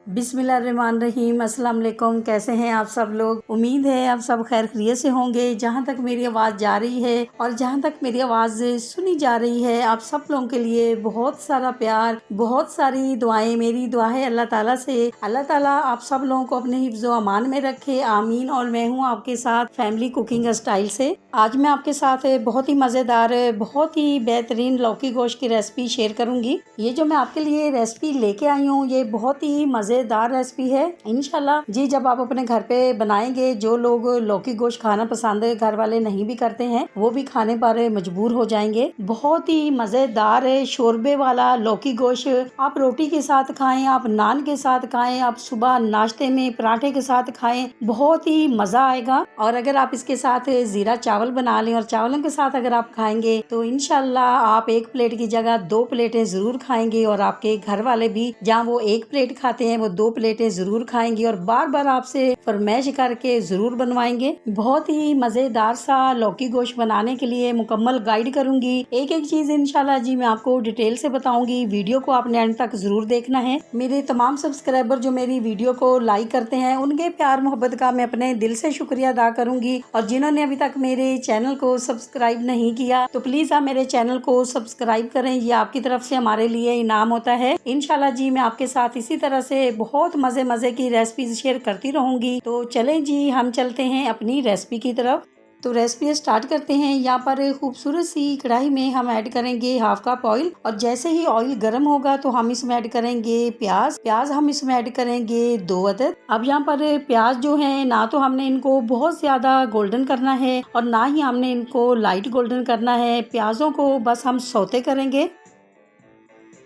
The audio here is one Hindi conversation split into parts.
बिस्मिल्लाहिर्रहमानिर्रहीम। अस्सलाम वालेकुम। कैसे हैं आप सब लोग? उम्मीद है आप सब खैर खैरियत से होंगे। जहाँ तक मेरी आवाज़ जा रही है और जहाँ तक मेरी आवाज़ सुनी जा रही है, आप सब लोगों के लिए बहुत सारा प्यार, बहुत सारी दुआएं। मेरी दुआ है अल्लाह ताला से, अल्लाह ताला आप सब लोगों को अपने हिफ्ज़ व अमान में रखे, आमीन। और मैं हूँ आपके साथ फैमिली कुकिंग स्टाइल से। आज मैं आपके साथ बहुत ही मज़ेदार, बहुत ही बेहतरीन लौकी गोश्त की रेसिपी शेयर करूँगी। ये जो मैं आपके लिए रेसिपी लेके आई हूँ, ये बहुत ही मज़ेदार रेसिपी है इंशाल्लाह जी। जब आप अपने घर पे बनाएंगे, जो लोग लौकी गोश्त खाना पसंद घर वाले नहीं भी करते हैं, वो भी खाने पर मजबूर हो जाएंगे। बहुत ही मज़ेदार है शोरबे वाला लौकी गोश्त। आप रोटी के साथ खाएं, आप नान के साथ खाएं, आप सुबह नाश्ते में पराठे के साथ खाएं, बहुत ही मज़ा आएगा। और अगर आप इसके साथ ज़ीरा चावल बना लें और चावलों के साथ अगर आप खाएंगे तो इंशाल्लाह आप एक प्लेट की जगह 2 प्लेटें ज़रूर खाएंगे। और आपके घर वाले भी जहाँ वो 1 प्लेट खाते हैं, वो 2 प्लेटें ज़रूर खाएंगे और बार बार आपसे फरमाइश करके ज़रूर बनवाएंगे। बहुत ही मज़ेदार सा लौकी गोश्त बनाने के लिए मुकम्मल गाइड करूंगी। एक एक चीज़ इंशाल्लाह जी मैं आपको डिटेल से बताऊंगी। वीडियो को आपने एंड तक ज़रूर देखना है। मेरे तमाम सब्सक्राइबर जो मेरी वीडियो को लाइक करते हैं, उनके प्यार मोहब्बत का मैं अपने दिल से शुक्रिया अदा करूंगी। और जिन्होंने अभी तक मेरे चैनल को सब्सक्राइब नहीं किया, तो प्लीज़ आप मेरे चैनल को सब्सक्राइब करें। ये आपकी तरफ से हमारे लिए इनाम होता है। इंशाल्लाह जी मैं आपके साथ इसी तरह से बहुत मज़े की रेसिपी शेयर करती रहूंगी। तो चलें जी, हम चलते हैं अपनी रेसिपी की तरफ। तो रेसिपी स्टार्ट करते हैं। यहाँ पर खूबसूरत सी कढ़ाई में हम ऐड करेंगे हाफ कप ऑयल। और जैसे ही ऑयल गर्म होगा तो हम इसमें ऐड करेंगे प्याज हम इसमें ऐड करेंगे 2 अदद। अब यहाँ पर प्याज जो है, ना तो हमने इनको बहुत ज्यादा गोल्डन करना है और ना ही हमने इनको लाइट गोल्डन करना है। प्याजों को बस हम सौते करेंगे।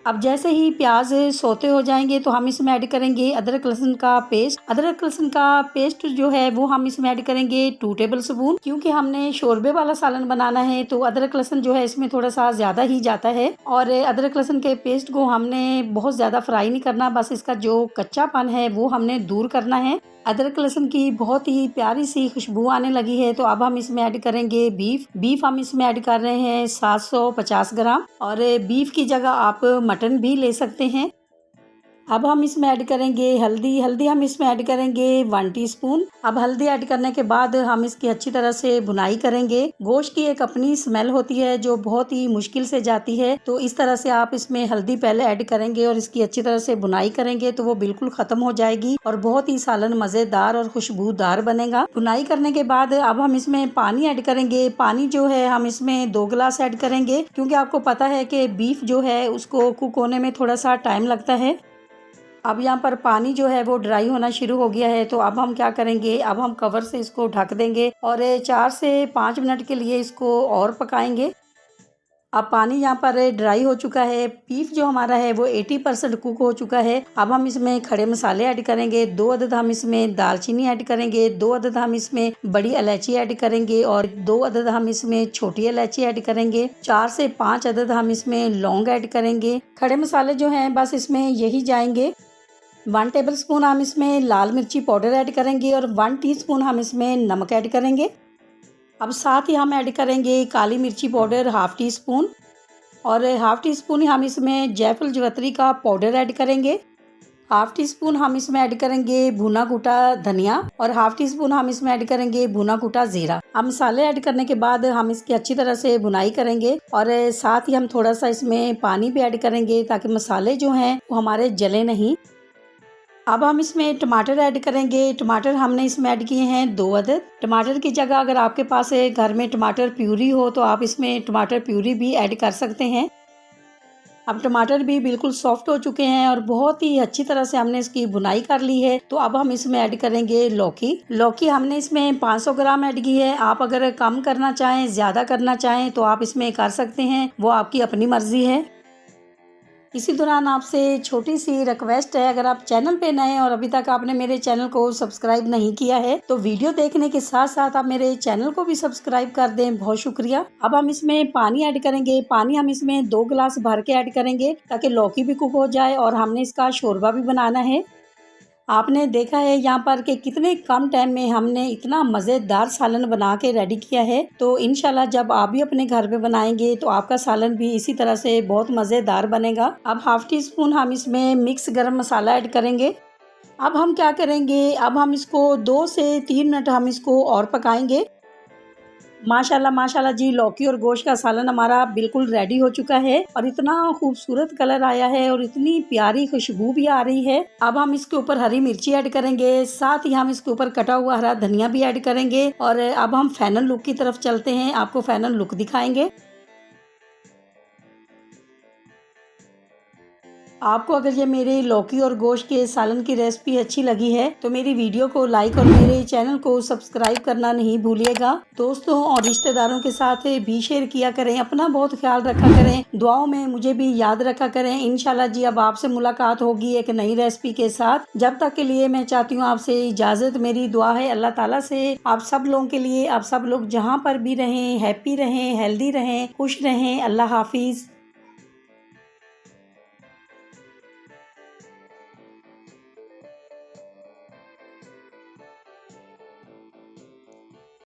अब जैसे ही प्याज सोते हो जाएंगे तो हम इसमें ऐड करेंगे अदरक लहसुन का पेस्ट। अदरक लहसुन का पेस्ट जो है वो हम इसमें ऐड करेंगे 2 टेबल स्पून। क्योंकि हमने शोरबे वाला सालन बनाना है तो अदरक लहसुन जो है इसमें थोड़ा सा ज्यादा ही जाता है। और अदरक लहसुन के पेस्ट को हमने बहुत ज्यादा फ्राई नहीं करना, बस इसका जो कच्चापन है वो हमने दूर करना है। अदरक लहसुन की बहुत ही प्यारी सी खुशबू आने लगी है। तो अब हम इसमें ऐड करेंगे बीफ हम इसमें ऐड कर रहे हैं 750 ग्राम। और बीफ की जगह आप मटन भी ले सकते हैं। अब हम इसमें ऐड करेंगे हल्दी हम इसमें ऐड करेंगे 1 टीस्पून। अब हल्दी ऐड करने के बाद हम इसकी अच्छी तरह से भुनाई करेंगे। गोश्त की एक अपनी स्मेल होती है जो बहुत ही मुश्किल से जाती है, तो इस तरह से आप इसमें हल्दी पहले ऐड करेंगे और इसकी अच्छी तरह से भुनाई करेंगे तो वो बिल्कुल खत्म हो जाएगी और बहुत ही सालन मजेदार और खुशबूदार बनेगा। भुनाई करने के बाद अब हम इसमें पानी ऐड करेंगे। पानी जो है हम इसमें 2 गिलास ऐड करेंगे, क्योंकि आपको पता है कि बीफ जो है उसको कुक होने में थोड़ा सा टाइम लगता है। अब यहाँ पर पानी जो है वो ड्राई होना शुरू हो गया है। तो अब हम क्या करेंगे, अब हम कवर से इसको ढक देंगे और 4 से 5 मिनट के लिए इसको और पकाएंगे। अब पानी यहाँ पर ड्राई हो चुका है। बीफ जो हमारा है वो 80% कुक हो चुका है। अब हम इसमें खड़े मसाले ऐड करेंगे। 2 अदद हम इसमें दालचीनी ऐड करेंगे, 2 अदद हम इसमें बड़ी इलायची ऐड करेंगे और 2 अदद हम इसमें छोटी इलायची ऐड करेंगे। 4 से 5 अदद हम इसमें लौंग ऐड करेंगे। खड़े मसाले जो हैं बस इसमें यही जाएंगे। 1 टेबल स्पून हम इसमें लाल मिर्ची पाउडर ऐड करेंगे और 1 टीस्पून हम इसमें नमक ऐड करेंगे। अब साथ ही हम ऐड करेंगे काली मिर्ची पाउडर हाफ टी स्पून और हाफ टी स्पून हम इसमें जायफल जवित्री का पाउडर ऐड करेंगे। हाफ टी स्पून हम इसमें ऐड करेंगे भुना कूटा धनिया और हाफ टी स्पून हम इसमें ऐड करेंगे भुना कूटा जीरा। अब मसाले ऐड करने के बाद हम इसकी अच्छी तरह से भुनाई करेंगे और साथ ही हम थोड़ा सा इसमें पानी भी ऐड करेंगे ताकि मसाले जो हैं वो हमारे जले नहीं। अब हम इसमें टमाटर ऐड करेंगे। टमाटर हमने इसमें ऐड किए हैं 2 अदद। टमाटर की जगह अगर आपके पास घर में टमाटर प्यूरी हो तो आप इसमें टमाटर प्यूरी भी ऐड कर सकते हैं। अब टमाटर भी बिल्कुल सॉफ्ट हो चुके हैं और बहुत ही अच्छी तरह से हमने इसकी भुनाई कर ली है। तो अब हम इसमें ऐड करेंगे लौकी हमने इसमें 500 ग्राम ऐड की है। आप अगर कम करना चाहें, ज्यादा करना चाहें तो आप इसमें कर सकते हैं, वो आपकी अपनी मर्जी है। इसी दौरान आपसे छोटी सी रिक्वेस्ट है, अगर आप चैनल पे नए हैं और अभी तक आपने मेरे चैनल को सब्सक्राइब नहीं किया है तो वीडियो देखने के साथ साथ आप मेरे चैनल को भी सब्सक्राइब कर दें, बहुत शुक्रिया। अब हम इसमें पानी ऐड करेंगे। पानी हम इसमें 2 गिलास भर के ऐड करेंगे ताकि लौकी भी कुक हो जाए और हमने इसका शोरबा भी बनाना है। आपने देखा है यहाँ पर कि कितने कम टाइम में हमने इतना मज़ेदार सालन बना के रेडी किया है। तो इंशाल्लाह जब आप भी अपने घर पे बनाएंगे तो आपका सालन भी इसी तरह से बहुत मज़ेदार बनेगा। अब हाफ टी स्पून हम इसमें मिक्स गरम मसाला ऐड करेंगे। अब हम क्या करेंगे, अब हम इसको 2 से 3 मिनट हम इसको और पकाएंगे। माशाल्लाह माशाल्लाह जी, लौकी और गोश्त का सालन हमारा बिल्कुल रेडी हो चुका है और इतना खूबसूरत कलर आया है और इतनी प्यारी खुशबू भी आ रही है। अब हम इसके ऊपर हरी मिर्ची ऐड करेंगे, साथ ही हम इसके ऊपर कटा हुआ हरा धनिया भी ऐड करेंगे और अब हम फाइनल लुक की तरफ चलते हैं, आपको फाइनल लुक दिखाएंगे। आपको अगर ये मेरे लौकी और गोश्त के सालन की रेसिपी अच्छी लगी है तो मेरी वीडियो को लाइक और मेरे चैनल को सब्सक्राइब करना नहीं भूलिएगा। दोस्तों और रिश्तेदारों के साथ भी शेयर किया करें, अपना बहुत ख्याल रखा करें, दुआओं में मुझे भी याद रखा करें। इंशाल्लाह जी अब आपसे मुलाकात होगी एक नई रेसिपी के साथ। जब तक के लिए मैं चाहती हूँ आपसे इजाज़त, मेरी दुआ है अल्लाह ताला से आप सब लोगों के लिए, आप सब लोग जहाँ पर भी रहें हैप्पी रहें, हेल्दी रहें, खुश रहें। अल्लाह हाफिज़।